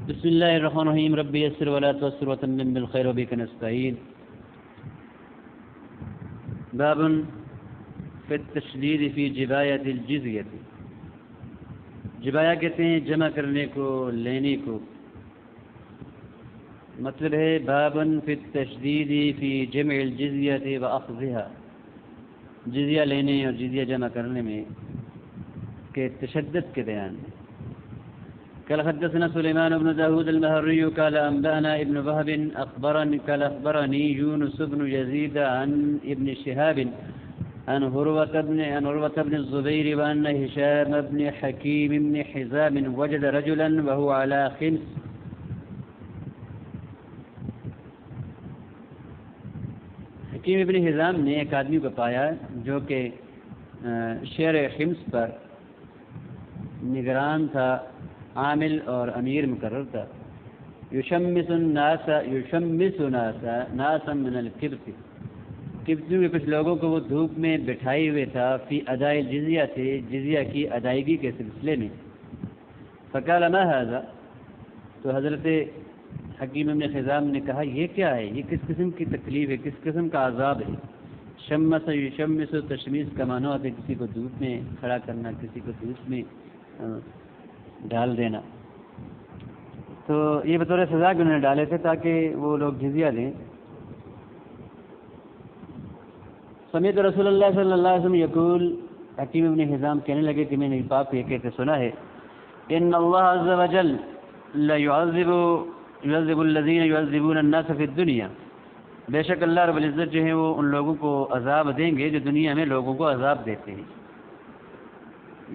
بسم الله الرحمن الرحيم. ربي يسر ولا تؤسر وتمم بالخير وبك نستعين. باب في التشديد في جباية الجزية. جبایا کہتے ہیں جمع کرنے کو، لینے کو. مطلب ہے بابن فی التشدید فی جمع الجزیہ واخذها، جزیہ لینے اور جزیہ جمع کرنے میں کے تشدد کے بیان میں. قال حدثنا سليمان بن داود المهري قال أنبأنا ابن وهب أخبرني يونس بن يزيد عن ابن شهاب عن عروة بن الزبير وأن هشام بن حكيم بن حزام وجد رجلا وهو على خمس. حکیم ابن حزام نے ایک آدمی کو پایا جو کہ شہر خمس پر نگران تھا، عامل اور امیر مقرر تھا. یشمس ناسا من القبط، قبطیوں کے کچھ لوگوں کو وہ دھوپ میں بٹھائے ہوئے تھا، فی ادائی الجزیہ سے جزیہ کی ادائیگی کے سلسلے میں. فقال ما هذا، تو حضرت حکیم ابن حزام نے کہا یہ کیا ہے، یہ کس قسم کی تکلیف ہے، کس قسم کا عذاب ہے. شمس یشمس، تشمیس کا معنی ہوتا ہے کسی کو دھوپ میں کھڑا کرنا، کسی کو دھوپ میں ڈال دینا. تو یہ بطور سزا کے انہوں نے ڈالے تھے تاکہ وہ لوگ جزیہ دیں. سمیت رسول اللہ صلی اللہ علیہ وسلم یقول، حکیم ابن حزام کہنے لگے کہ میں نے پاک کو یہ کہتے سنا ہے، ان اللہ عز وجل لا يعذب الذين يعذبون الناس في الدنيا، بے شک اللہ رب العزت جو ہے وہ ان لوگوں کو عذاب دیں گے جو دنیا میں لوگوں کو عذاب دیتے ہیں.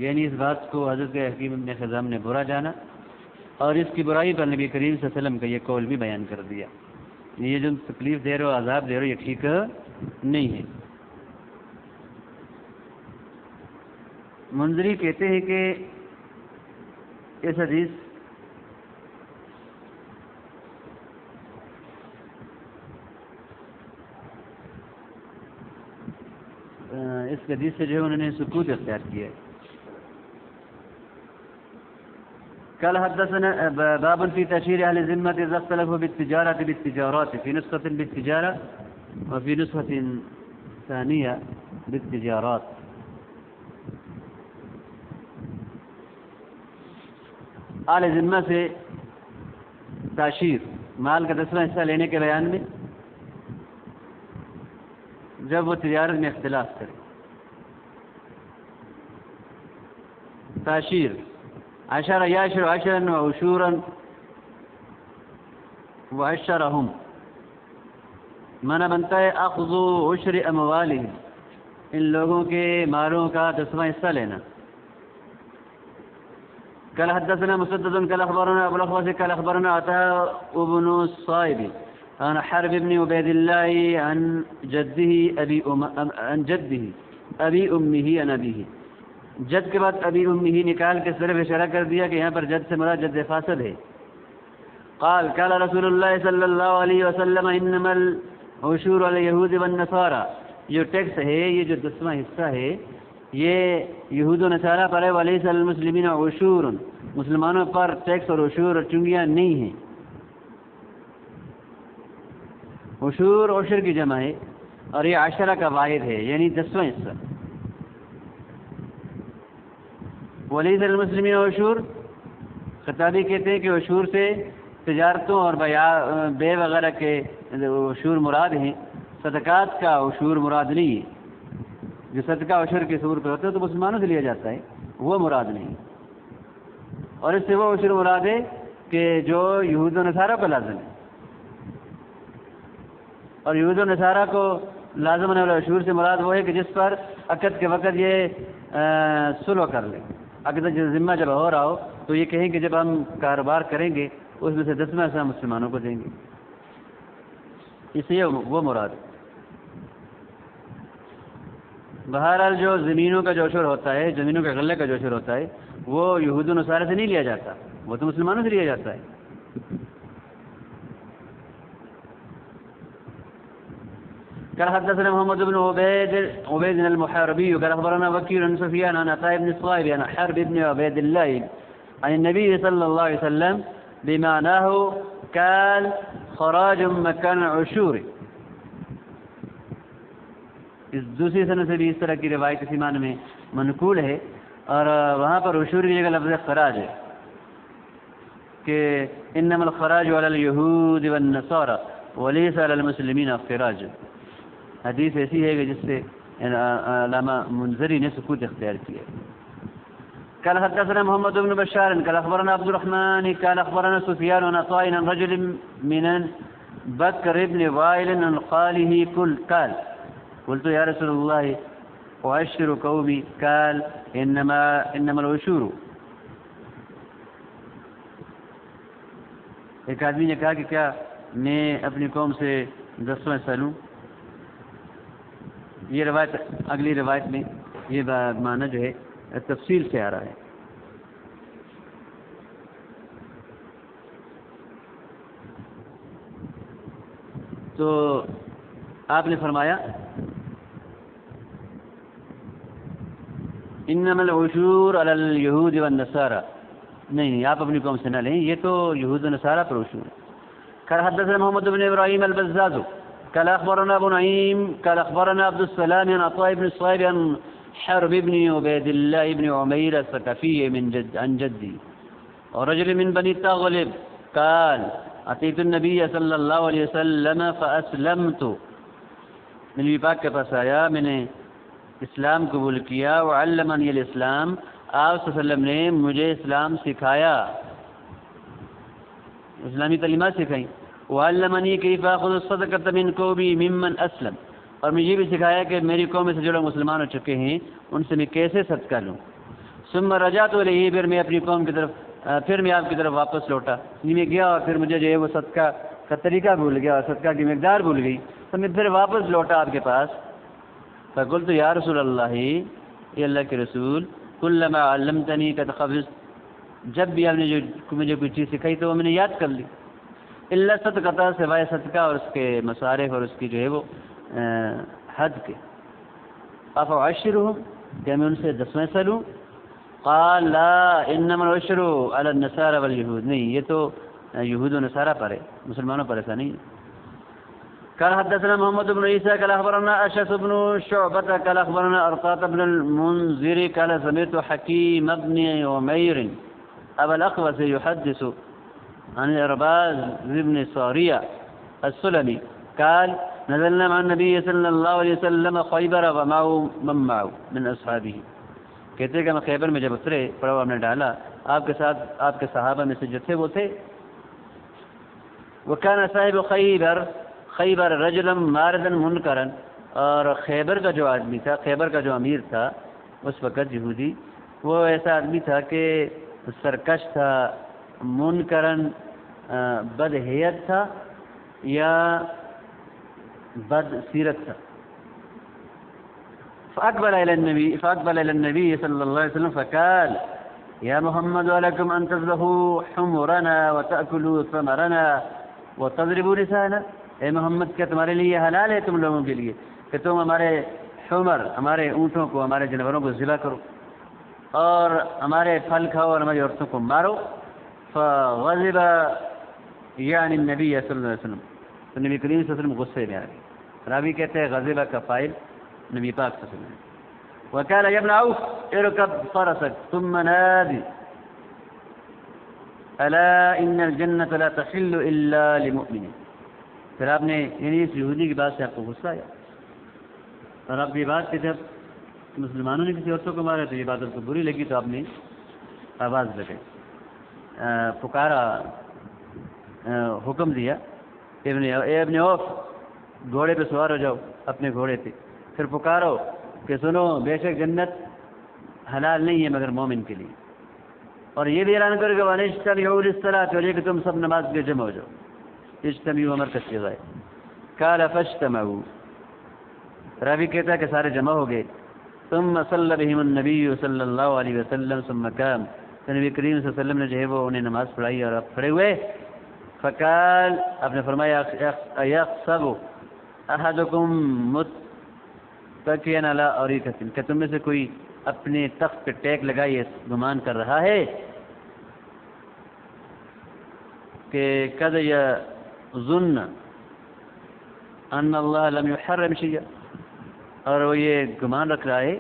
یعنی اس بات کو حضرت حکیم ابن حزام نے برا جانا اور اس کی برائی پر نبی کریم صلی اللہ علیہ وسلم کا یہ قول بھی بیان کر دیا. یہ جو تکلیف دے رہے ہو، عذاب دے رہے ہو، یہ ٹھیک نہیں ہے. منذری کہتے ہیں کہ اس حدیث سے جو ہے انہوں نے سکوت اختیار کیا ہے. قال حدثنا باب في تشهير اهل الذمه اذا اختلفوا بالتجارات في نسخه بالتجاره وفي نسخه ثانيه بالتجارات. اہل ذمہ سے تاشیر، مال کا 10واں حصہ لینے کے بیان میں جب وہ تجارت میں اختلاف کرے. تاشیر عشر یاشر عشرا وعشورا وعشرهم، معنی بنتا ہے اخذ عشر اموالهم، ان لوگوں کے مالوں کا 10واں حصہ لینا. قال حدثنا مسدد قال اخبرنا ابو الاخوص قال اخبرنا عطاء بن الصائب عن حرب بن عبيد الله عن جده ابي امه عن ابيه. جد کے بعد ابی امہ نکال کے صرف اشارہ کر دیا کہ یہاں پر جد سے مراد جد فاسد ہے. قال قال رسول اللہ صلی اللہ علیہ وسلم انما العشور علی اليہود والنصارى، جو ٹیکس ہے، یہ جو 10واں حصہ ہے یہ یہود و نصارہ پر ہے. ولیس المسلمین عشور، مسلمانوں پر ٹیکس اور عشور اور چنگیاں نہیں ہیں. عشور عشر کی جمع ہے اور یہ عشرہ کا واحد ہے، یعنی 10واں حصہ. ولیس المسلمین عشور، خطابی کہتے ہیں کہ عشور سے تجارتوں اور بے وغیرہ کے عشور مراد ہیں، صدقات کا عشور مراد نہیں ہے. جو صدقہ عشر کے صور پہ ہوتا ہے تو مسلمانوں سے لیا جاتا ہے، وہ مراد نہیں. اور اس سے وہ عشر مراد ہے کہ جو یہود و نصارہ کو لازم ہے، اور یہود و نصارہ کو لازم ہونے والا عشور سے مراد وہ ہے کہ جس پر عقد کے وقت یہ صلح کر لیں. عقد ذمہ جب ہو رہا ہو تو یہ کہیں کہ جب ہم کاروبار کریں گے اس میں سے 10واں حصہ مسلمانوں کو دیں گے، اس لیے وہ مراد ہے. بہرحال جو زمینوں کا جو عشر ہوتا ہے، زمینوں کے غلے کا جو عشر ہوتا ہے، وہ یہود و نصارہ سے نہیں لیا جاتا، وہ تو مسلمانوں سے لیا جاتا ہے. قال حدثنا محمد بن عبيد المحاربي قال اخبرنا وكيع عن سفيان عن عطاء بن الصائب عن حرب بن عبيد الله عن النبي صلى الله عليه وسلم بمعناه قال خراج مكان عشور. اس دوسری سند سے بھی اس طرح کی روایت اسی معنی میں منقول ہے، اور وہاں پر عشور کی جگہ لفظ خراج ہے کہ انما الخراج علی الیہود والنصارى وليس علی المسلمین خراج. حدیث ایسی ہے کہ جس سے علامہ منذری نے سکوت اختیار کیا. قال حدثنا محمد بن بشار قال اخبرنا عبد الرحمن قال اخبرنا سفيان عن عطاء عن رجل من بكر بن وائل عن قاله قال قلت يا رسول الله أعشر قومي قال انما العشور. ایک آدمی نے کہا کہ کیا میں اپنی قوم سے 10واں حصہ لوں. یہ روایت اگلی روایت میں یہ معنی جو ہے تفصیل سے آ رہا ہے. تو آپ نے فرمایا انما العشور علی الیہود والنصارى. نہیں آپ اپنی قوم سے نہ لیں، یہ تو یہود و نصارہ پر عشور ہے. قال حدثنا محمد بن ابراہیم البزاز قال اخبرنا ابو نعیم قال اخبرنا عبد السلام عن عطاء بن الصائب عن حرب بن عبید اللہ بن عمیر الثقفی عن جدی ورجل من بني تغلب قال اتيت النبي صلی اللہ علیہ وسلم فاسلمت. نبی پاک کے پاس آیا، میں نے اسلام قبول کیا. وعلمنی الاسلام، آپ صلی اللہ علیہ وسلم نے مجھے اسلام سکھایا، اسلامی تعلیمات سکھائیں. وعلمنی کیف آخذ الصدقۃ من قومی ممن اسلم، اور مجھے یہ بھی سکھایا کہ میری قوم سے جو لوگ مسلمان ہو چکے ہیں ان سے میں کیسے صدقہ لوں. ثم رجعت الیہ، پھر میں اپنی قوم کی طرف پھر میں آپ کی طرف واپس لوٹا. میں گیا اور پھر مجھے جو ہے وہ صدقہ کا طریقہ بھول گیا اور صدقہ کی مقدار بھول گئی، تو میں پھر واپس لوٹا آپ کے پاس. فقلت یا رسول اللہ، یہ اللہ کے رسول، کلما علمتنی قد حفظت، جب بھی آپ نے جو مجھے کوئی چیز سکھائی تو وہ میں نے یاد کر لی. الا صدقہ، سوائے صدقہ اور اس کے مصارف اور اس کی جو ہے وہ حد کے. افعشرهم، کیا میں ان سے 10واں حصہ لوں؟ قال لا انما العشر على النصارى واليهود. نہیں یہ تو یہود و نصارہ پر ہے، مسلمانوں پر ایسا نہیں. قال حدثنا محمد بن عيسى قال اخبرنا اشعث بن شعبة قال اخبرنا ارقاط بن المنذر قال سمعت حكيم بن عمير ابا الاخوص يحدث عن الارباز بن صارية السلمي قال نزلنا مع النبي صلى الله عليه وسلم خيبر ومعه من معه من اصحابه. کہتے ہیں کہ میں خیبر میں جب اترے، پڑاؤ ہم نے ڈالا، آپ کے ساتھ آپ کے صحابہ میں سے جو تھے وہ تھے. وكان صاحب خیبر رجلا ماردا منکرا، اور خیبر کا جو آدمی تھا، خیبر کا جو امیر تھا اس وقت یہودی، وہ ایسا آدمی تھا کہ سرکش تھا، منکرن بد حیت تھا یا بد سیرت تھا. فأقبل إلى النبي صلى الله عليه وسلم فقال يا محمد ولكم أن تذبحوا حمرنا وتأكلوا ثمرنا وتضربوا نساءنا. اے محمد، کیا تمہارے لیے حلال ہے تم لوگوں کے لیے کہ تم ہمارے حمر، ہمارے اونٹوں کو، ہمارے جانوروں کو ذبح کرو اور ہمارے پھل کھاؤ اور ہماری عورتوں کو مارو؟ فغضب يعني النبي صلی اللہ علیہ وسلم، تو نبی کریم صلی اللہ علیہ وسلم غصے میں آ گئے. راوی کہتے ہیں غضبہ کا فاعل نبی پاک صلی اللہ علیہ وسلم. وقال يا ابن عوف اركب فرسك ثم نادي الا ان الجنة لا تحل الا لمؤمن. پھر آپ نے یعنی اس یہودی کی بات سے آپ کو غصہ آیا اور آپ یہ بات کہ جب مسلمانوں نے کسی عورتوں کو مارا تو یہ بات آپ کو بری لگی، تو آپ نے آواز لگائی، پکارا، حکم دیا اے ابن عوف، گھوڑے پہ سوار ہو جاؤ، اپنے گھوڑے پہ، پھر پکارو کہ سنو بے شک جنت حلال نہیں ہے مگر مومن کے لیے. اور یہ بھی اعلان کرو کہ وَنِجْتَمِعُوا لِلصَّلَاةِ، اور یہ کہ تم سب نماز کے جمع ہو جاؤ. اجتمعوا امر کا صیغہ ہے. قال فاجتمعوا، راوی کہتا ہے کہ سارے جمع ہو گئے. ثم صلى بهم النبي صلی اللہ علیہ وسلم ثم قام، تو نبی کریم صلی اللہ علیہ وسلم نے جو ہے وہ انہیں نماز پڑھائی اور آپ کھڑے ہوئے. فقال، آپ نے فرمایا ايحسب احدكم متكئا على اريكة، کہ تم میں سے کوئی اپنے تخت پہ ٹیک لگائے گمان کر رہا ہے. کہ قد یظن ان اللہ لم یحرم شیئا، اور وہ یہ گمان رکھ رہا ہے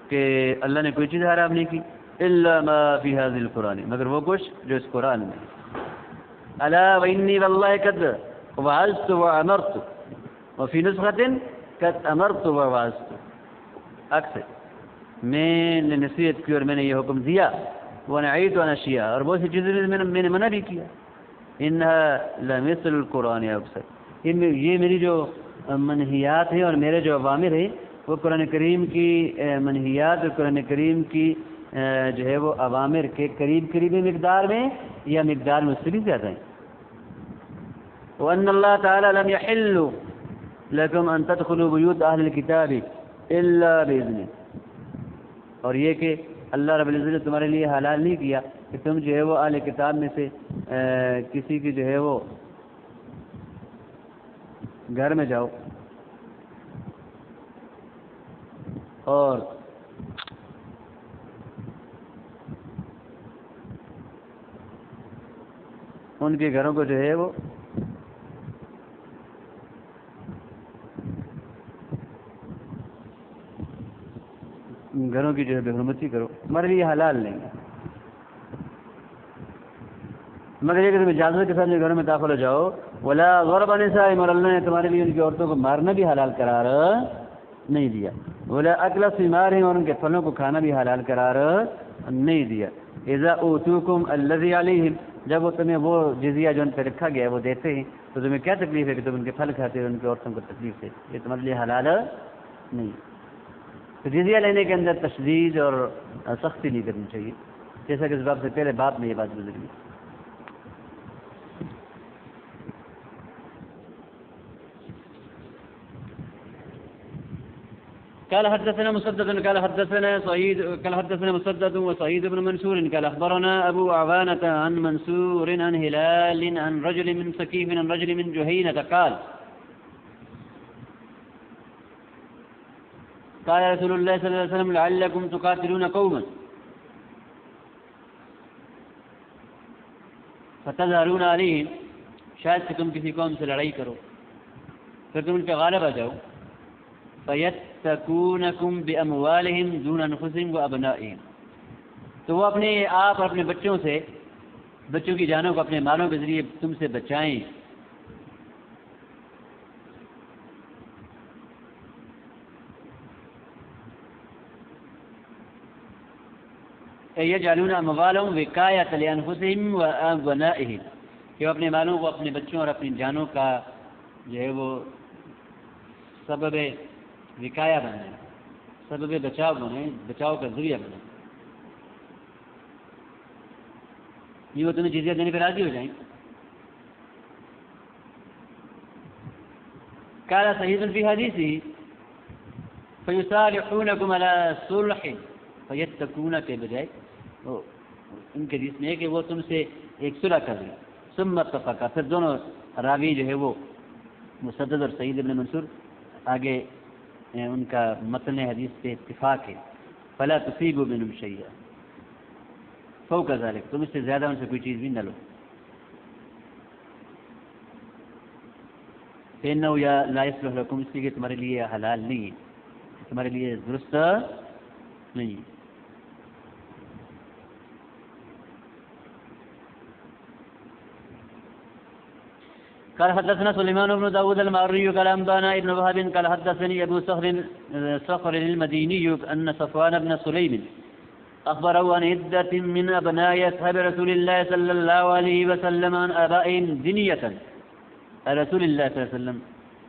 کہ اللہ نے کوئی چیز حرام نہیں کی، الا ما فی هذا القرآن، مگر وہ کچھ جو اس قرآن میں ہے۔ الا وانی واللہ قد وعظت وامرت، وفی نسخۃ قد امرت ووعظت، اکثر میں نے نصیحت کی اور میں نے یہ حکم دیا، ونعیت عن اشیاء، اور بہت سی چیزیں میں نے منع بھی کیا، انها لمثل القرآن اکثر، یہ میری جو منہیات ہیں اور میرے جو اوامر ہیں وہ قرآن کریم کی منہیات اور قرآن کریم کی جو ہے وہ اوامر کے قریبی مقدار میں یا مقدار میں اس سے بھی زیادہ ہیں۔ وَأَنَّ اللَّهَ تَعَالَى لَمْ يَحِلُّ لَكُمْ أَن تَدْخُلُوا بُيُوتَ أَهْلِ الْكِتَابِ إِلَّا بِإِذْنِهِ، اور یہ کہ اللہ رب العزت نے تمہارے لیے حلال نہیں کیا کہ تم جو ہے وہ اہل کتاب میں سے کسی کی جو ہے وہ گھر میں جاؤ اور ان کے گھروں کو جو ہے وہ گھروں کی جو ہے بے حرمتی کرو، تمہارے لیے حلال نہیں ہے، مگر یہ کہ تم اجازت کے ساتھ گھروں میں داخل ہو جاؤ۔ ولا ضرب نسائهم، اور اللہ نے تمہارے لیے ان کی عورتوں کو مارنا بھی حلال قرار نہیں دیا۔ ولا اکل ثمارهم، اور ان کے پھلوں کو کھانا بھی حلال قرار نہیں دیا۔ اذا اوتوکم الذی علیہم، جب وہ تمہیں وہ جزیہ جو ان پہ رکھا گیا ہے وہ دیتے ہیں تو تمہیں کیا تکلیف ہے کہ تم ان کے پھل کھاتے ہو، ان کی عورتوں کو تکلیف ہے، یہ تمہارے لیے حلال نہیں۔ تو جزیہ لینے کے اندر تشدید اور سختی نہیں کرنی چاہیے، جیسا کہ اس باب سے پہلے باب میں یہ بات گزری۔ قال حدثنا مسدد قال حدثنا مسدد وسعيد بن منصور قال اخبرنا ابو عوانة عن منصور عن هلال عن رجل من ثقيف عن رجل من جهينة قال رسول الله صلى الله عليه وسلم لعلكم تقاتلون قوما فتظهرون عليهم، شاید کہ تم کسی قوم سے لڑائی کرو پھر تم ان پہ غالب آ جاؤ، فَيَتَّكُونَكُمْ بِأَمْوَالِهِمْ دُونَ أَنفُسِهِمْ وَأَبْنَائِهِمْ، تو وہ اپنے آپ اور اپنے بچوں کی جانوں کو اپنے مالوں کے ذریعے تم سے بچائیں۔ يَجْعَلُونَ أَمْوَالَهُمْ وِقَايَةً لِأَنفُسِهِمْ وَأَبْنَائِهِمْ، کہ وہ اپنے مالوں کو اپنے بچوں اور اپنی جانوں کا جو ہے وہ سبب وقایا بنے، سبب بچاؤ بنے، بچاؤ کا ذریعہ بنے، یہ وہ تمہیں جزیہ دینے پہ راضی ہو جائیں۔ قال صحیح فی حدیثه فیصالحونکم علی صلح فیتقون کے بجائے ان کے حدیث میں ہے کہ وہ تم سے ایک صلح کر لیں، ثم اتفقا، پھر دونوں راوی جو ہے وہ مسدد اور سعید بن منصور آگے ان کا متن حدیث پہ اتفاق ہے، فلا تصیبوا منهم شیئا فوق ذلك، تم اس سے زیادہ ان سے کوئی چیز بھی نہ لو، فإنه لا يصلح لكم، اس لیے کہ تمہارے لیے حلال نہیں ہے، تمہارے لیے درست نہیں ہے۔ قال حدثنا سليمان بن داود المعري قال أنبانا ابن وهب قال حدثني أبو صخر المديني أن صفوان بن سليم أخبره عن عدة من أبناء أصحاب رسول الله صلى الله عليه وسلم عن آبائهم دنية رسول الله صلى الله عليه وسلم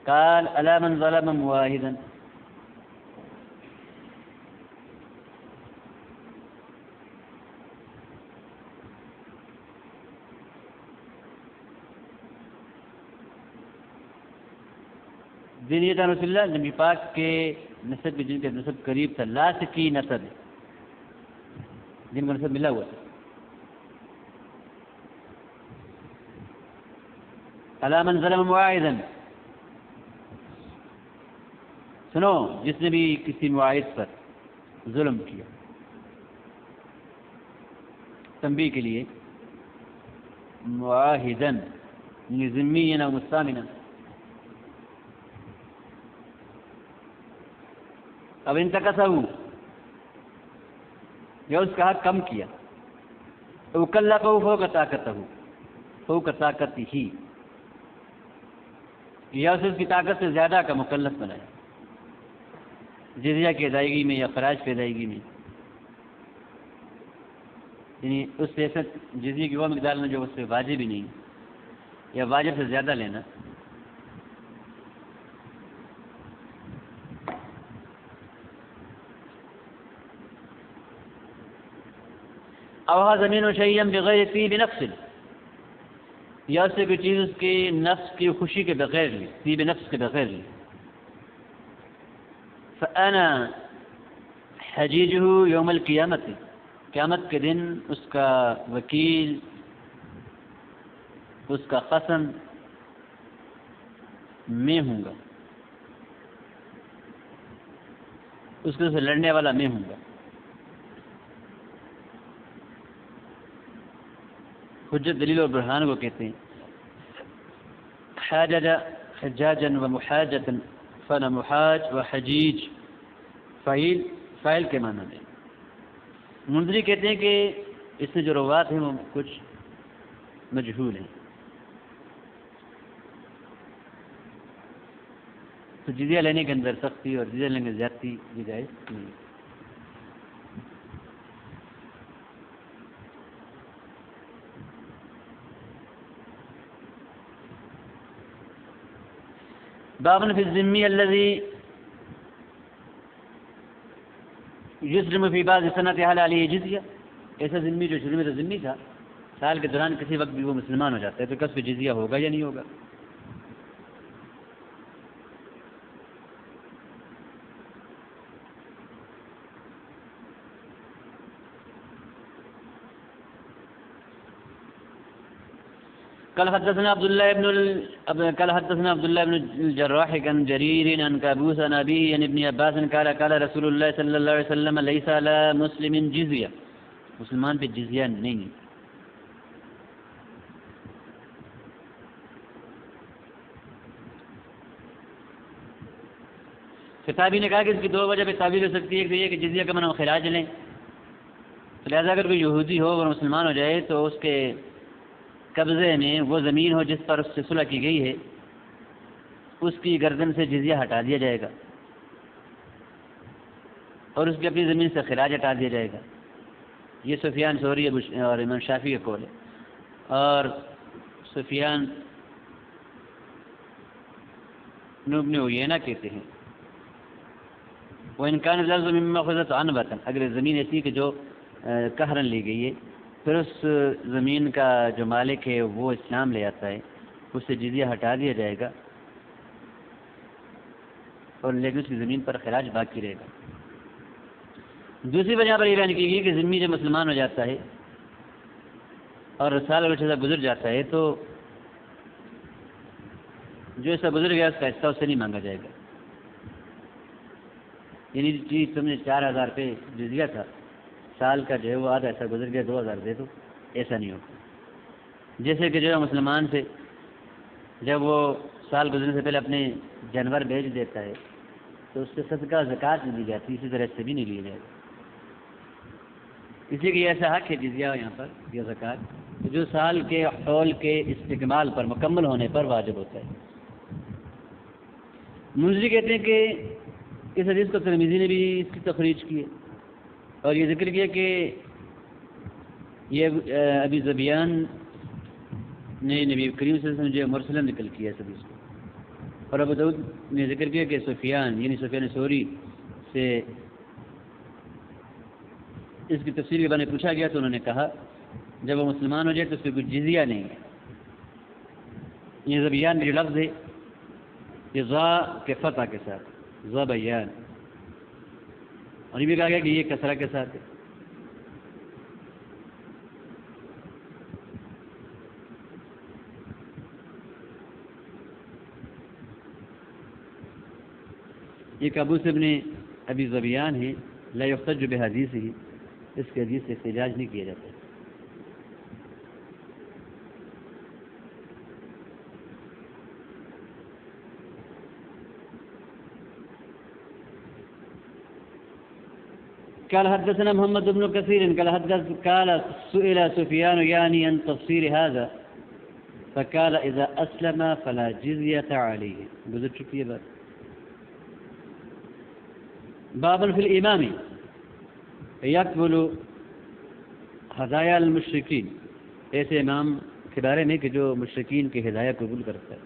قال ألا من ظلم واحدا، دینیت رسول اللہ نبی پاک کے نسب جن کے نسب قریب تھا، لاسکی نسب جن کا نسب ملا ہوا تھا، الا من ظلم واحدا، سنو جس نے بھی کسی معاہد پر ظلم کیا، تنبیہ کے لیے معاہدا ذمیا او مستامنا. اب انتقصہ یا اس کا حق کم کیا تو کلفہ فوق طاقتہ فوق طاقتہ یا اس کی طاقت سے زیادہ کا مکلف بنایا جزیہ کی ادائیگی میں یا خراج کی ادائیگی میں، یعنی اس سے ایسا جزیے کی وہ مقدار میں جو اس سے واجب ہی نہیں یا واجب سے زیادہ لینا. اوہا زمین و شیئم بغیر طیب نفس، یا اس سے کوئی چیز اس کی نفس کی خوشی کے بغیر لی، طیب نفس کے بغیر لی. فانا حجیجہ یوم القیامت، قیامت کے دن اس کا وکیل، اس کا خصم میں ہوں گا، اس سے لڑنے والا میں ہوں گا. حجت دلیل اور برہان کو کہتے ہیں. حاجج حجاجا و محاجتا، فانا محاج و حجیج فاعل کے معنی میں. منذری کہتے ہیں کہ اس میں جو روات ہیں وہ کچھ مجہول ہیں، تو جزیہ لینے کے اندر سختی اور جزیہ لینے کے زیادتی کی جائز نہیں. باب فی الذمی الذی یسلم فی بعض سنۃ حل علیہ جزیہ، ایسا ذمی جو شروع میں تو ذمی تھا، سال کے دوران کسی وقت بھی وہ مسلمان ہو جاتا ہے تو کس پہ جزیہ ہوگا یا نہیں ہوگا؟ قال حدثنا عبد الله بن الجراح عن جرير عن كابوس عن أبيه عن ابن عباس قال رسول الله صلى الله عليه وسلم ليس على مسلم جزية، مسلمان پہ جزیہ نہیں. خطابی نے کہا کہ اس کی دو وجہ پہ تعبیر ہو سکتی ہے. ایک تو یہ کہ جزیہ کا منع خراج لیں، لہذا اگر کوئی یہودی ہو اور مسلمان ہو جائے تو اس کے قبضے میں وہ زمین ہو جس پر اس سے صلح کی گئی ہے، اس کی گردن سے جزیہ ہٹا دیا جائے گا اور اس کی اپنی زمین سے خراج ہٹا دیا جائے گا. یہ سفیان ثوری اور امام شافعی کا قول ہے. اور سفیان ابن عیینہ کہتے ہیں وَإِنْ كَانَ الْأَرْضُ مِمَّا أُخِذَتْ عَنْبَةً، اگر زمین ایسی کہ جو قہراً لی گئی ہے، پھر اس زمین کا جو مالک ہے وہ اسلام لے آتا ہے، اس سے جزیہ ہٹا دیا جائے گا اور لیکن اس کی زمین پر خراج باقی رہے گا. دوسری وجہ پر یہ بیان کی گئی کہ ذمی جب مسلمان ہو جاتا ہے اور سال اگر سے گزر جاتا ہے تو جو ایسا گزر گیا اس کا حصہ اس سے نہیں مانگا جائے گا. یعنی جی تم نے 4000 روپے جزیہ تھا، سال کا جو ہے وہ آدھا ایسا گزر گیا 2000 دے دو، ایسا نہیں ہوگا. جیسے کہ جو ہے مسلمان سے جب وہ سال گزرنے سے پہلے اپنے جانور بیچ دیتا ہے تو اس سے صدقہ زکوٰۃ نہیں دی جاتی، اسی طرح سے بھی نہیں لیا جائے گا. اسی لیے ایسا حق ہے جزیہ یہاں پر یا زکوٰۃ جو سال کے حول کے استکمال پر، مکمل ہونے پر واجب ہوتا ہے. منذری کہتے ہیں کہ اس حدیث کو ترمذی نے بھی اس کی تخریج کی ہے اور یہ ذکر کیا کہ یہ ابی ذبیان نے نبی کریم صلی اللہ علیہ وسلم جو مرسلا نقل کیا اس حدیث کو. اور ابو داؤد نے ذکر کیا کہ سفیان یعنی سفیان ثوری سے اس کی تفسیر کے بارے میں پوچھا گیا تو انہوں نے کہا جب وہ مسلمان ہو جائے تو اس پہ کوئی جزیہ نہیں ہے. یہ ذبیان میں جو لفظ ہے یہ ذا کے فتح کے ساتھ ذا بیان، اور یہ بھی کہا گیا کہ یہ کسرہ کے ساتھ ہے. یہ قابوس ابن ابی ذبیان ہے، لا یحتج بحدیث ہی، اس کے حدیث سے احتجاج نہیں کیا جاتا. قال حدثنا محمد بن كثير قال سئل سفيان يعني عن تفسير هذا فقال اذا اسلم فلا جزية عليه. گزر چکی ہے بات. باب في الامام يقبل ہدایہ المشرکین، ایسے امام کے بارے میں کہ جو مشرکین کی ہدایہ قبول کرتا ہے.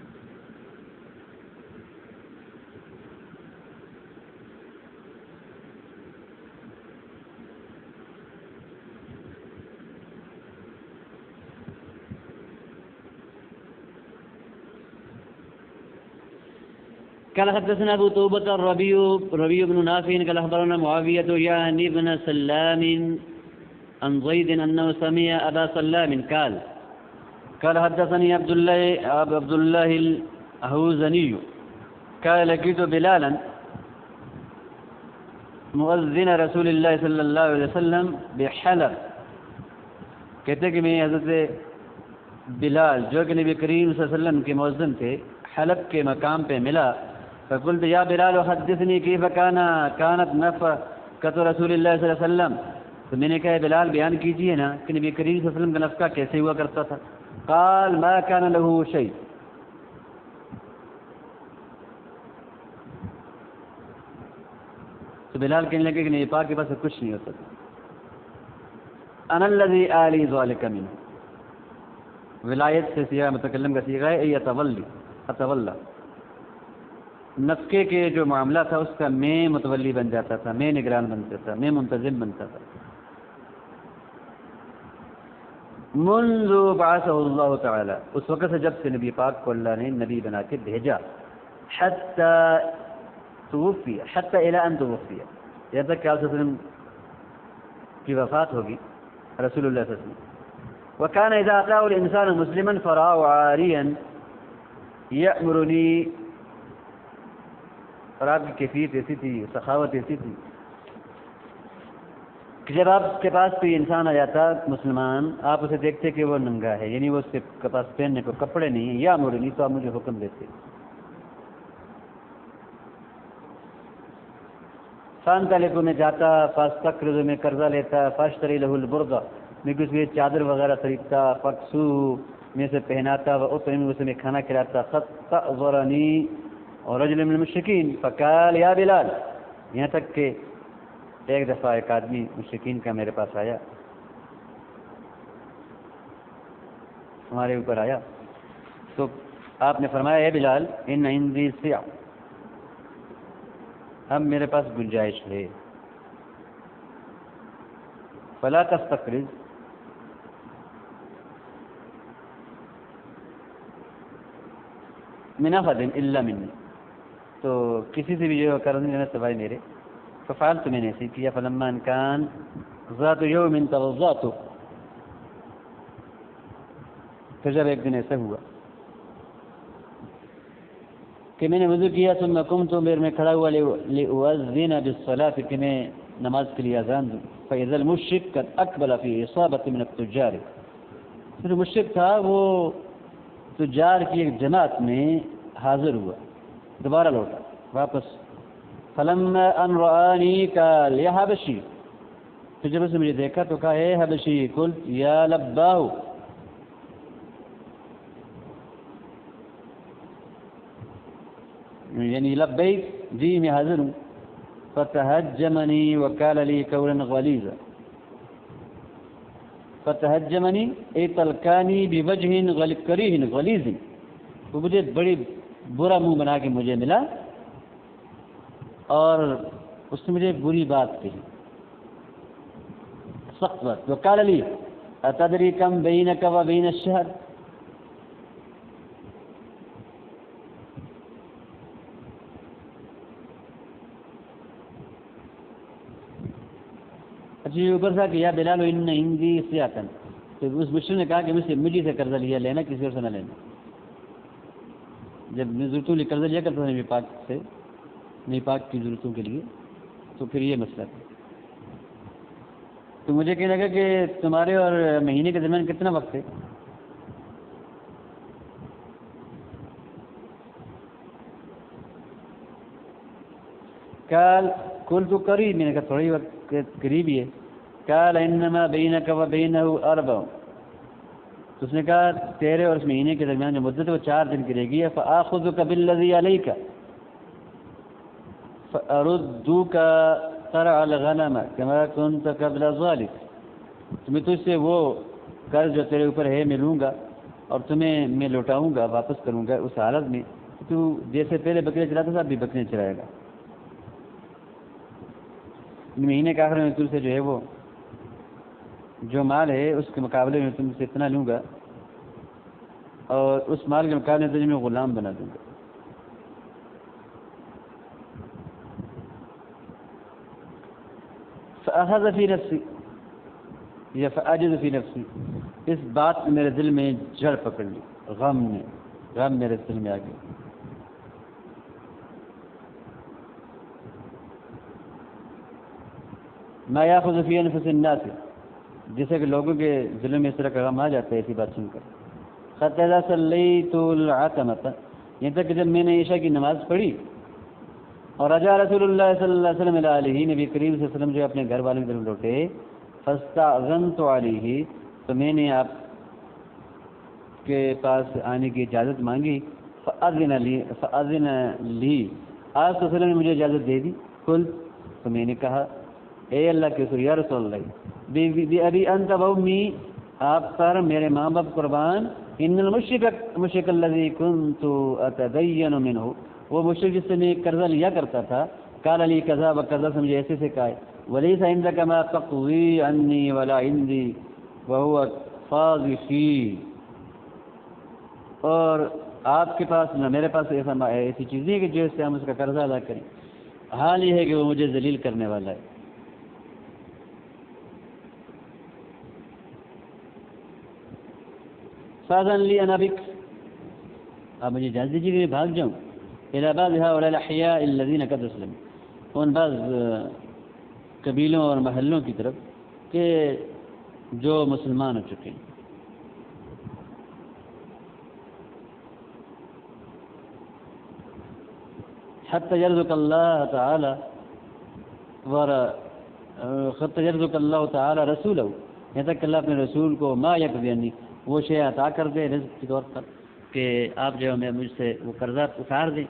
قال حدثنا ابو توبة الربيع بن نافع قال اخبرنا معاوية يعني ابن سلام عن زيد انه سمع ابا سلام قال حدثني عبد الله الهوزني قال لقيت بلالا مؤذن رسول الله صلی اللہ علیہ وسلم بحلب. کہتے کہ میں حضرت بلال جو کہ نبی کریم صلی اللہ علیہ وسلم کے مؤذن تھے حلب کے مقام پہ ملا. فقلت یا بلال حدثنی کیف کانت نفقۃ رسول اللہ صلی اللہ علیہ وسلم. تو میں نے کہا بلال بیان کیجئے نا کہ نبی کریم صلی اللہ علیہ وسلم کا نفقہ کیسے ہوا کرتا تھا. قال ما كان له شيء. تو بلال کہنے لگے کہ نبی پاک کے پاس کچھ نہیں ہوتا تھا. انا الذي آلی ذلك منه. ولایت سے صیغہ متکلم کا صیغہ ہے اتولی. نفقے کے جو معاملہ تھا اس کا میں متولی بن جاتا تھا، میں نگران بنتا تھا، میں منتظم بنتا تھا. منذ بعثه اللہ تعالی، اس وقت سے جب سے نبی پاک کو اللہ نے نبی بنا کے بھیجا. حتی الى ان توفی، یہاں تک کہ آپ صلی اللہ علیہ وسلم کی وفات ہوگی رسول اللہ صلی اللہ علیہ وسلم. وكان اذا اتاه الانسان مسلما فراه عاريا يأمرني. اور آپ کی کیفیت ایسی تھی، سخاوت ایسی تھی کہ جب آپ کے پاس کوئی انسان آ جاتا مسلمان، آپ اسے دیکھتے کہ وہ ننگا ہے، یعنی وہ اس کے پاس پہننے کو کپڑے نہیں ہیں، یا مورنی، تو آپ مجھے حکم دیتے. فانطلق، میں جاتا، فاستقرض، میں قرضہ لیتا، فاشتری له البردہ، میں کچھ بھی چادر وغیرہ خریدتا، فاکسو، میں اسے پہناتا، واطعم، اسے میں کھانا کھلاتا. فاستأذرنی اور رجل من المشرکین فقال یا بلال، یہاں تک کہ ایک دفعہ ایک آدمی مشرکین کا میرے پاس آیا، ہمارے اوپر آیا، تو آپ نے فرمایا اے بلال ان عندی سعہ، اب میرے پاس گنجائش ہے. فلا تستقرض، من احد الا منی، تو کسی سے بھی جو قرض نہیں لینا سوائے میرے. ففعلت، میں نے ایسے کیا. فلما ان کان ذات یوم توضأت، پھر جب ایک دن ایسا ہوا کہ میں نے وضو کیا، ثم قمت، میں کھڑا ہوا، لأؤذن بالصلاة، کہ میں نماز کے لیے اذان دوں. فإذا المشرك قد أقبل في إصابة من التجار، پھر مشرک تھا وہ تجار کی ایک جماعت میں حاضر ہوا، دوبارہ لوٹا واپس. فلما ان رآنی قال یا حبشی، پھر جب اس نے مجھے دیکھا تو کہا اے حبشی. قلت یا لباہ، یعنی لبیک، جی میں حاضر ہوں. فتہجمنی وقال لی قولا غلیظا، فتہجمنی ای تلقانی بوجہ کریہ غلیظ، وہ مجھے بڑی برا منہ بنا کے مجھے ملا اور اس نے مجھے بری بات کہی، سخت بات. وقال لی اتدری کم بینک و بین الشہر، اچھی اوپر تھا کہ یا بلال ان عندی سیاتن، تو اس مشرک نے کہا کہ مجھے سے قرضہ لیا لینا، کسی اور سے نہ لینا. جب میں ضرورتوں کے لیے قرضہ لیا کرتا تھا نبی پاک سے، نبی پاک کی ضرورتوں کے لیے، تو پھر یہ مسئلہ تھا. تو مجھے کہنے لگا کہ تمہارے اور مہینے کے درمیان کتنا وقت ہے؟ قال قلت قریب، میں نے کہا تھوڑا ہی وقت. کے قریب ہی ہے. قال انما بینک و بینہ اربع، تو اس نے کہا تیرے اور اس مہینے کے درمیان جو مدت ہے وہ 4 دن کی رہ گئی ہے. فآخذک بالذی علیک فاردوک ترعى الغنم كما كنت قبل ذلك، تمہیں تجھ سے وہ قرض جو تیرے اوپر ہے میں لوں گا اور تمہیں میں لوٹاؤں گا، واپس کروں گا اس حالت میں تو جیسے پہلے بکرے چلاتا تھا اب بھی بکرے چلائے گا. مہینے کے آخر میں تم سے جو ہے وہ جو مال ہے اس کے مقابلے میں تم سے اتنا لوں گا اور اس مال کے مقابلے میں تجھے میں غلام بنا دوں گا. فأخذ فی نفسی یا فأجد فی نفسی، اس بات نے میرے دل میں جڑ پکڑ لی، غم میرے دل میں آ گیا. ما یاخذ فی انفس الناس، جیسے کہ لوگوں کے دلوں میں اس طرح کا غم آ جاتا ہے ایسی بات سن کر. حتی اذا صلیت العتمۃ، یہاں تک کہ جب میں نے عشاء کی نماز پڑھی اور رجع رسول اللہ صلی اللہ علیہ وسلم الی آلہ، نبی کریم صلی اللہ علیہ وسلم جو اپنے گھر والوں کی طرف لوٹے، فاستأذنت علیہ، تو میں نے آپ کے پاس آنے کی اجازت مانگی. فأذن لی آپ صلی اللہ علیہ وسلم نے مجھے اجازت دے دی. قلت، تو میں نے کہا اے اللہ کے رسول، یا رسول اللہ، بأبی انت وأمی، آپ پر میرے ماں باپ قربان، ان المشرک الذی کنت اتدین منہ، وہ مشرک جس سے میں قرضہ لیا کرتا تھا، قال علی کذا و کذا، سے مجھے ایسے سے کہا ہے، ولیس عندک ما تقضی عنی ولا عندی وهو فاضی، اور آپ کے پاس نہ میرے پاس ایسی چیز نہیں ہے کہ جس سے ہم اس کا قرضہ ادا کریں، حال یہ ہے کہ وہ مجھے ذلیل کرنے والا ہے. فاذن لی انا بک، آپ مجھے اجازت دیجیے کہ میں بھاگ جاؤں، الی بعض هؤلاء الاحیاء الذین قد اسلموا، ان بعض قبیلوں اور محلوں کی طرف کہ جو مسلمان ہو چکے ہیں. حتی یرزق اللہ تعالی حتی یرزق اللہ تعالی رسولہ، یہاں تک کہ اللہ اپنے رسول کو ما یقضی عنی، وہ شے عطا کر دے رزق کے طور پر کہ آپ جو ہمیں مجھ سے وہ قرضہ اتار دیں.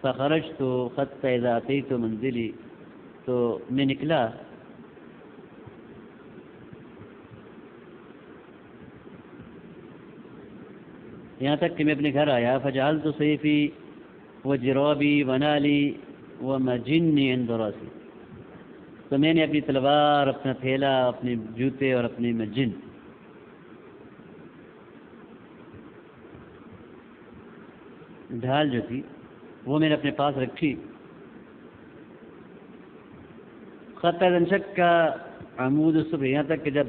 فخرجت حتی اذا اتیت منزلی، تو میں نکلا یہاں تک کہ میں اپنے گھر آیا. فجعلت سیفی وجرابی ونالی ومجنی عند راسی، تو میں نے اپنی تلوار، اپنا تھیلا، اپنے جوتے اور اپنی مجن ڈھال جو تھی وہ میں نے اپنے پاس رکھی. حتی اذا انشق عمود الصبح، یہاں تک کہ جب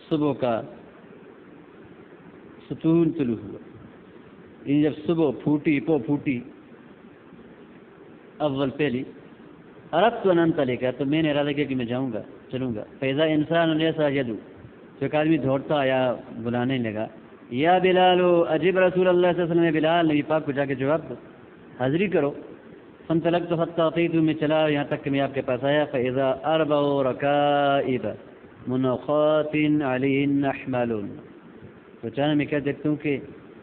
صبح کا ستون طلوع ہوا، یعنی جب صبح پھوٹی اول پہلی، اردت ان انطلق، تو میں نے ارادہ کیا کہ میں چلوں گا. فاذا انسان لیس یدعو، تو ایک آدمی دوڑتا آیا بلانے لگا، یا بلال اجب رسول اللہ صلی اللہ علیہ وسلم، بلال نبی پاک کو جا کے جواب دو، حاضری کرو. فانطلقت حتی اتیت، میں چلا یہاں تک کہ میں آپ کے پاس آیا. فاذا اربع رکائب منخات علیہن حمال، تو اچانک میں کیا دیکھتا ہوں کہ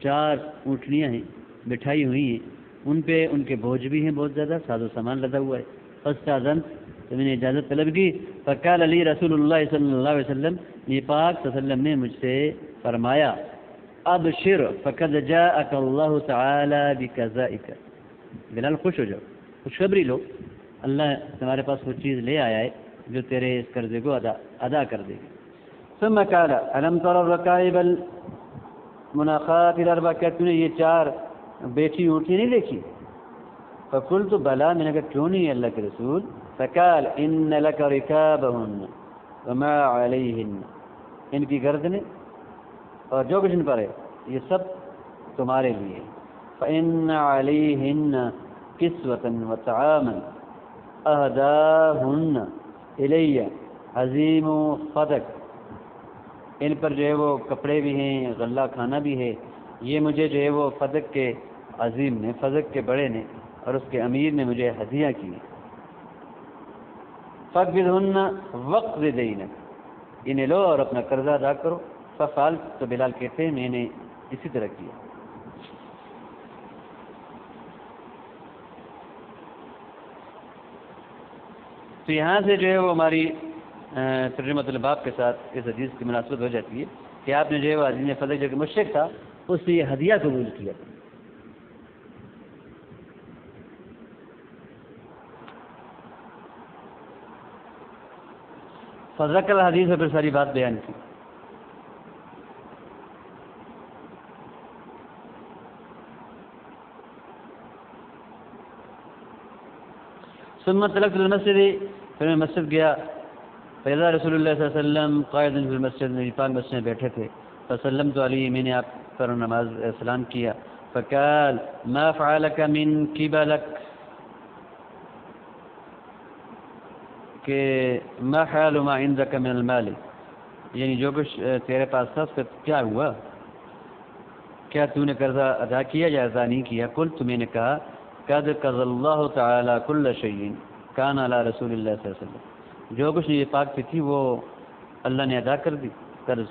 4 اونٹنیاں ہیں بٹھائی ہوئی ہیں، ان پہ ان کے بوجھ بھی ہیں بہت زیادہ، ساز و سامان لدا ہوا ہے. فاستأذنت، تو میں نے اجازت طلب کی. فقال علی رسول اللہ صلی اللہ علیہ وسلم، یہ پاک صلی اللہ علیہ وسلم نے مجھ سے فرمایا، ابشر فقد جاءک اللہ تعالی بقضائک، بلال خوش ہو جاؤ، خوشخبری لو، اللہ تمہارے پاس وہ چیز لے آیا ہے جو تیرے اس قرضے کو ادا کر دے گی. ثم قال الم تر الرکائب المناخات الاربع، کیا تم نے یہ 4 بیٹھی اونٹی نہیں دیکھی؟ فقلت بلا، میں نے کہا کیوں نہیں اللہ کے رسول؟ فقال ان لك رکابهن وما علیہن، ان کی گردنیں اور جو کچھ ان پر ہے یہ سب تمہارے لیے. فإن علیہن کسوة وطعاما اہداہن الی عظیم فدق، ان پر جو ہے وہ کپڑے بھی ہیں، غلہ کھانا بھی ہے، یہ مجھے جو ہے وہ فدق کے عظیم نے، فدق کے بڑے نے اور اس کے امیر نے مجھے ہدیہ کی. فَاقْبِضْهُنَّ وَاقْضِ دَيْنَكَ، انہیں لو اور اپنا قرضہ ادا کرو. ففعلت، تو بلال کہتے ہیں میں نے اسی طرح کیا. تو یہاں سے جو ہے وہ ہماری ترجمۃ الباب کے ساتھ اس حدیث کی مناسبت ہو جاتی ہے کہ آپ نے جو ہے وہ عزیز فضل جو کہ مشرک تھا اس سے یہ ہدیہ قبول کیا. فذکر الحدیث میں پھر ساری بات بیان کی. ثم تركت المسجد، پھر میں مسجد گیا. فإذا رسول اللہ صلی اللہ علیہ وسلم قائد فی المسجد، نبی پاک مسجد میں بیٹھے تھے. فسلمت علیہ، میں نے آپ پر نماز سلام کیا. فقال ما فعلك من قبلك، کہ ما حال ما عندك من المال، یعنی جو کچھ تیرے پاس تھا اس کا کیا ہوا، کیا تو نے قرضہ ادا کیا یا ادا نہیں کیا؟ قلت، میں نے کہا قد قضى اللہ تعالی كل شيء كان على رسول اللہ صلی اللہ علیہ وسلم، جو کچھ یہ پاک پہ تھی وہ اللہ نے ادا کر دی قرض.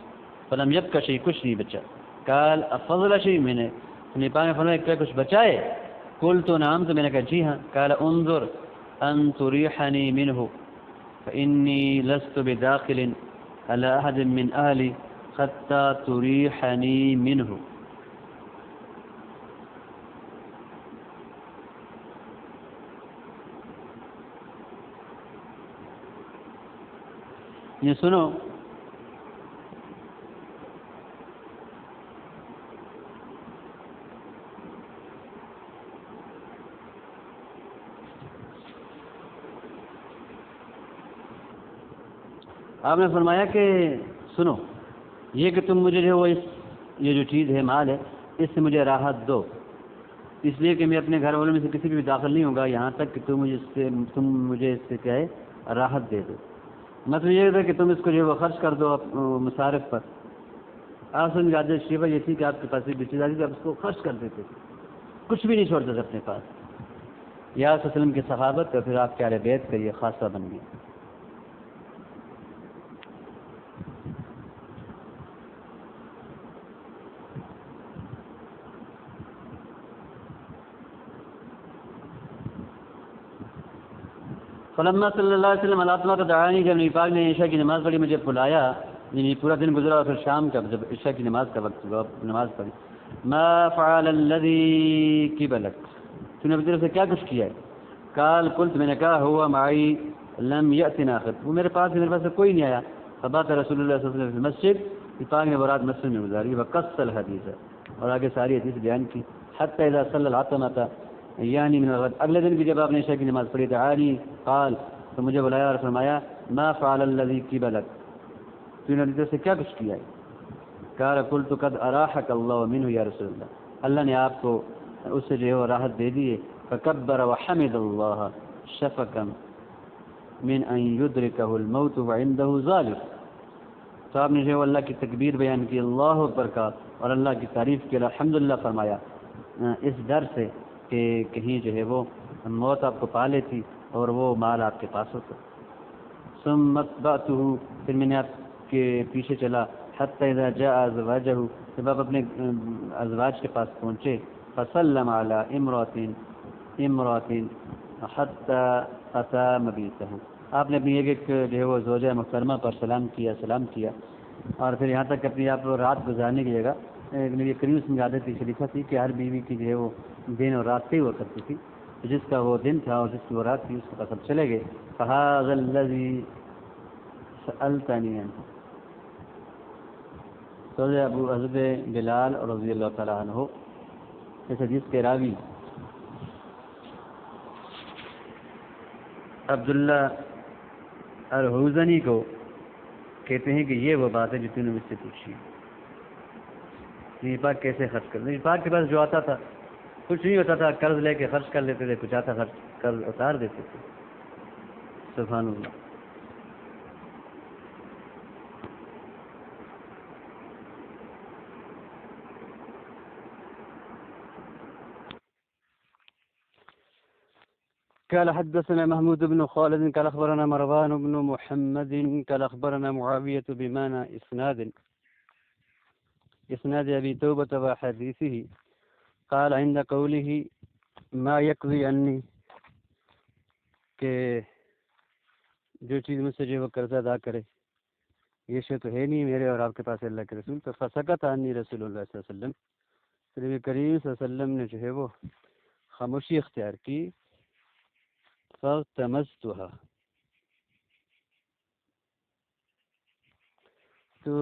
فلم يبق شيء، کچھ نہیں بچا. قال افضل شيء، میں نے پاک نے فرمایا کیا کچھ بچا ہے؟ قلت نعم، تو میں نے کہا جی ہاں. قال انظر ان تريحني منه فإني لست بداخل على أحد من أهلي حتى تريحني منه. یہ سنو، آپ نے فرمایا کہ سنو، یہ کہ تم مجھے جو یہ جو چیز ہے مال ہے اس سے مجھے راحت دو، اس لیے کہ میں اپنے گھر والوں میں سے کسی بھی داخل نہیں ہوگا یہاں تک کہ تم مجھے اس سے کیا ہے راحت دے دو. مطلب یہ تھا کہ تم اس کو جو ہے وہ خرچ کر دو مصارف پر. آپ سے زیادہ شیوا یہ تھی کہ آپ کے پاس ایک رشتے داری تھی، آپ اس کو خرچ کر دیتے تھے، کچھ بھی نہیں چھوڑتے تھے اپنے پاس. یا وسلم کی صحابت اور پھر آپ کے اہل بیت کا یہ خاصہ بن گیا. فلما صلی اللہ علیہ وسلم علامہ کا دعانی، جب نبی پاک نے عشاء کی نماز پڑھی مجھے بلایا، یعنی پورا دن گزرا اور پھر شام کا جب عشاء کی نماز کا وقت ہوا نماز پڑھی. ما فعل الذي قبلك، تو نے اپنی طرف سے کیا کچھ کیا ہے؟ قال قلت، میں نے کہا هو معي لم يأتنا آخر، وہ میرے پاس سے کوئی نہیں آیا. فبات رسول اللہ صلی اللہ علیہ وسلم في المسجد، نبی پاک نے رات مسجد میں گزاری. وقص الحدیث، اور آگے ساری حدیث بیان کی. حتى اذا صلى العتمة، یعنی من الغد، اگلے دن بھی جب آپ نے عشاء کی نماز پڑھی دعانی قال، تو مجھے بلایا اور فرمایا ما فعل الذي قبلك، تو نے اپنی طرف سے کیا کچھ کیا ہے؟ قال قلت قد اراحك الله منه یا رسول اللہ، اللہ نے آپ کو اس سے جو ہے راحت دے دی ہے. فکبر وحمد اللہ شفقا من ان يدركه الموت وعنده ذلك، تو آپ نے جو ہے اللہ کی تکبیر بیان کی، اللہ اکبر کا، اور اللہ کی تعریف کی، الحمدللہ فرمایا، اس ڈر سے کہ کہیں جو ہے وہ موت آپ کو پا لیتی اور وہ مال آپ کے پاس ہوتا. ثم اتبعته، پھر میں نے آپ کے پیچھے چلا. حتى اذا جاء ازواجه، جب آپ اپنے ازواج کے پاس پہنچے. فسلم على امرأة حتى اتى مبيته، آپ نے اپنی ایک جو ہے وہ زوجہ محترمہ پر سلام کیا اور پھر یہاں تک اپنی آپ رات گزارنے کی جگہ نبی کریم کی عادت کی شریفہ تھی کہ ہر بیوی کی جو ہے وہ دن اور رات سے ہوا کرتی تھی. جس کا وہ دن تھا اور جس کی وہ رات تھی اس کے پاس اب چلے گئے. فهذا الذي سألتني عنه، تو ابو حضرت بلال رضی اللہ تعالیٰ عنہ اس حدیث کے راوی عبداللہ الحوزنی کو کہتے ہیں کہ یہ وہ بات ہے جو تم نے مجھ سے پوچھی. نبی پاک کیسے خرچ کرتے؟ نبی پاک کے پاس جو آتا تھا کچھ نہیں ہوتا تھا، قرض لے کے خرچ کر لیتے تھے، کچھ آتا خرچ قرض اتار دیتے تھے. سبحان اللہ. قال حدثنا محمود بن خالد قال أخبرنا مروان بن محمد قال أخبرنا معاوية بمعنى إسناد أبي توبة وحديثه قال عند قوله ما يقضي عني کہ جو چیز مجھ سے جو وہ قرض ادا کرے یہ شے تو ہے نہیں میرے اور آپ کے پاس اللہ کے رسول، تو فسکت عنی رسول اللہ صلی اللہ علیہ وسلم، نبی کریم صلی اللہ علیہ وسلم نے جو ہے وہ خاموشی اختیار کی، فالتمستها، تو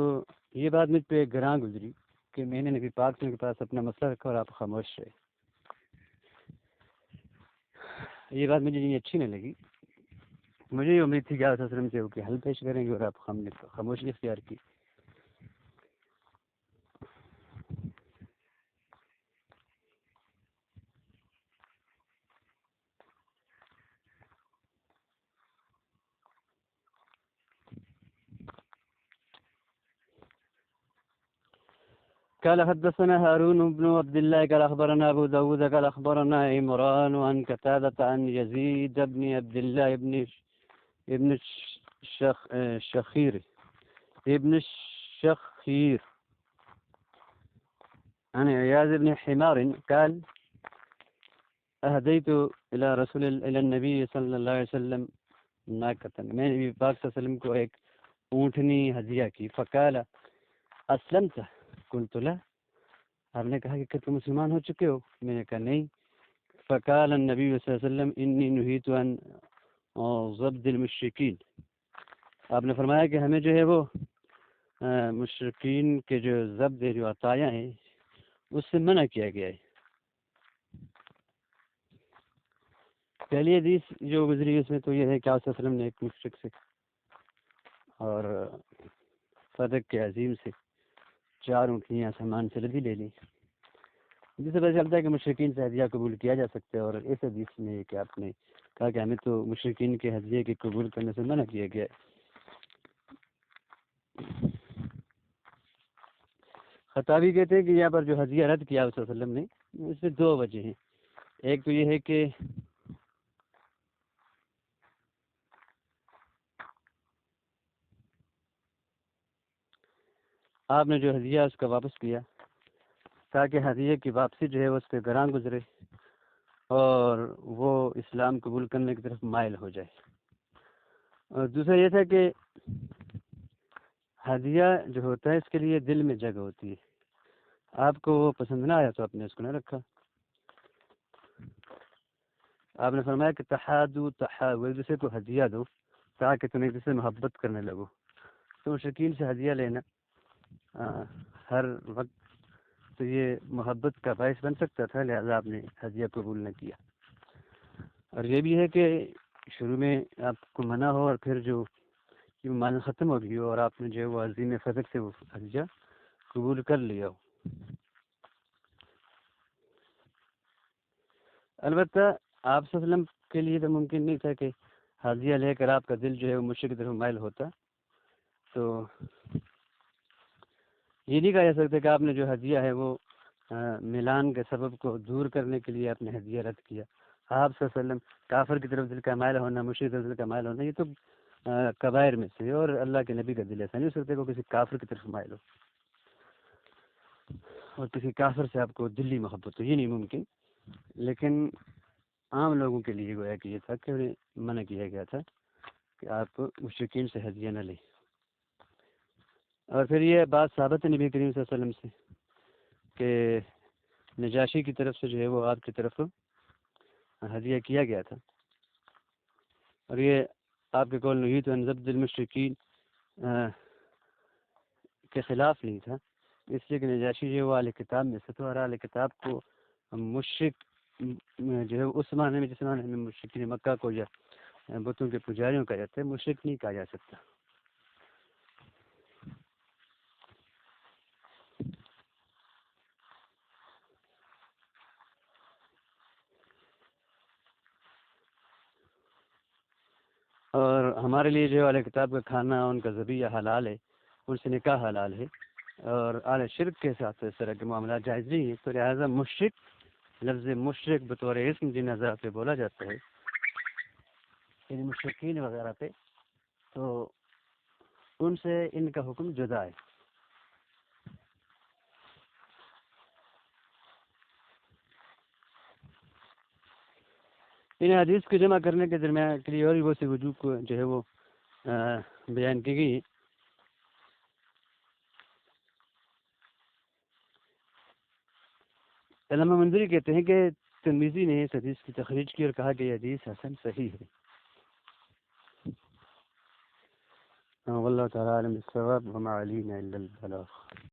یہ بات مجھ پہ گراں گزری کہ میں نے نبی پاک کے پاس اپنا مسئلہ رکھا اور آپ خاموش رہے. یہ بات مجھے نہیں اچھی نہیں لگی. مجھے یہ امید تھی کہ آپ صلی اللہ علیہ وسلم سے وہ کہ حل پیش کریں گے اور آپ خاموشی اختیار کی. قال حدثنا هارون بن عبد الله قال أخبرنا أبو داود قال أخبرنا عمران عن قتادة عن يزيد بن عبد الله ابن الشخير عن عياذ بن حمار قال أهديت إلى النبي صلى الله عليه وسلم ناقة، میں نبی پاک صلی اللہ علیہ وسلم کو ایک اونٹنی ہدیہ کی. فقال اسلمت؟ قلت لا، آپ نے کہا کہ تم مسلمان ہو چکے ہو؟ میں نے کہا نہیں. فقال النبی صلی اللہ علیہ وسلم انی نہیت عن ضبط المشرکین، آپ نے فرمایا کہ ہمیں جو ہے وہ مشرکین کے جو ضبط ہے، جو عطایا ہیں، اس سے منع کیا گیا ہے. پہلی حدیث جو گزری اس میں تو یہ ہے کہ آپ صلی اللہ علیہ وسلم نے ایک مشرک سے اور صدق کے عظیم سے 4 اونٹنیاں سامان سے لدی لے لی، جس سے پتہ چلتا ہے کہ مشرکین سے ہدیہ قبول کیا جا سکتا ہے. اور اس حدیث میں کہ آپ نے کہا کہ ہمیں تو مشرکین کے ہدیے کے قبول کرنے سے منع کیا گیا ہے. خطابی کہتے ہیں کہ یہاں پر جو ہدیہ رد کیا صلی اللہ علیہ وسلم نے، اس میں 2 وجہ ہیں. ایک تو یہ ہے کہ آپ نے جو ہدیہ اس کا واپس کیا تاکہ ہدیے کی واپسی جو ہے اس پہ گراں گزرے اور وہ اسلام قبول کرنے کی طرف مائل ہو جائے. اور دوسرا یہ تھا کہ ہدیہ جو ہوتا ہے اس کے لیے دل میں جگہ ہوتی ہے، آپ کو وہ پسند نہ آیا تو آپ نے اس کو نہ رکھا. آپ نے فرمایا کہ تحادو ایک دوسرے کو ہدیہ دو تاکہ تم ایک دوسرے سے محبت کرنے لگو. تو مشرکین سے ہدیہ لینا ہر وقت تو یہ محبت کا باعث بن سکتا تھا، لہذا آپ نے ہدیہ قبول نہ کیا. اور یہ بھی ہے کہ شروع میں آپ کو منع ہو اور پھر جو مان ختم ہو گئی ہو اور آپ نے جو ہے وہ عظیم فضل سے وہ ہدیہ قبول کر لیا ہو. البتہ آپ صلی اللہ علیہ وسلم کے لیے تو ممکن نہیں تھا کہ ہدیہ لے کر آپ کا دل جو ہے وہ مشرک کی طرف مائل ہوتا، تو یہ نہیں کہا جا سکتا کہ آپ نے جو ہدیہ ہے وہ ملان کے سبب کو دور کرنے کے لیے آپ نے ہدیہ رد کیا. آپ صلی اللہ علیہ وسلم کافر کی طرف دل کا مائل ہونا، مشرک کی طرف دل کا مائل ہونا، یہ تو کبائر میں سے، اور اللہ کے نبی کا دل ایسا نہیں ہو سکتا کہ کسی کافر کی طرف مائل ہو اور کسی کافر سے آپ کو دلی محبت ہو، یہ نہیں ممکن. لیکن عام لوگوں کے لیے گویا کہ یہ تھا کہ انہیں منع کیا گیا تھا کہ آپ مشرکین سے ہدیہ نہ لیں. اور پھر یہ بات ثابت ہے نبی کریم صلی اللہ علیہ وسلم سے کہ نجاشی کی طرف سے جو ہے وہ آپ کی طرف ہدیہ کیا گیا تھا، اور یہ آپ کے قول نہیت عن ضبط المشرکین کے خلاف نہیں تھا، اس لیے کہ نجاشی جو ہے وہ اہل کتاب میں سے تو، اور اہل کتاب کو مشرک جو ہے اس معنی میں جس معنی میں مشرکین مکہ کو یا بتوں کے پجاریوں کا جاتا ہے، مشرک نہیں کہا جا سکتا. اور ہمارے لیے جو اہل کتاب کا کھانا، ان کا ذبیحہ حلال ہے، ان سے نکاح حلال ہے، اور اہل شرک کے ساتھ اس طرح کے معاملات جائز نہیں ہیں. تو لہٰذا مشرک، لفظ مشرک بطور اسم جن حضرات پہ بولا جاتا ہے یعنی مشرکین وغیرہ پہ، تو ان سے ان کا حکم جدا ہے۔ ان حدیث کو جمع کرنے کے درمیان کے لیے اور بھی بہت سی وجوہ کو جو ہے وہ بیان کی گئی۔ علامہ منذری کہتے ہیں کہ ترمذی نے اس حدیث کی تخریج کی اور کہا کہ یہ حدیث حسن صحیح ہے۔ واللہ تعالی عالم بالصواب وما علینا الا البلاغ۔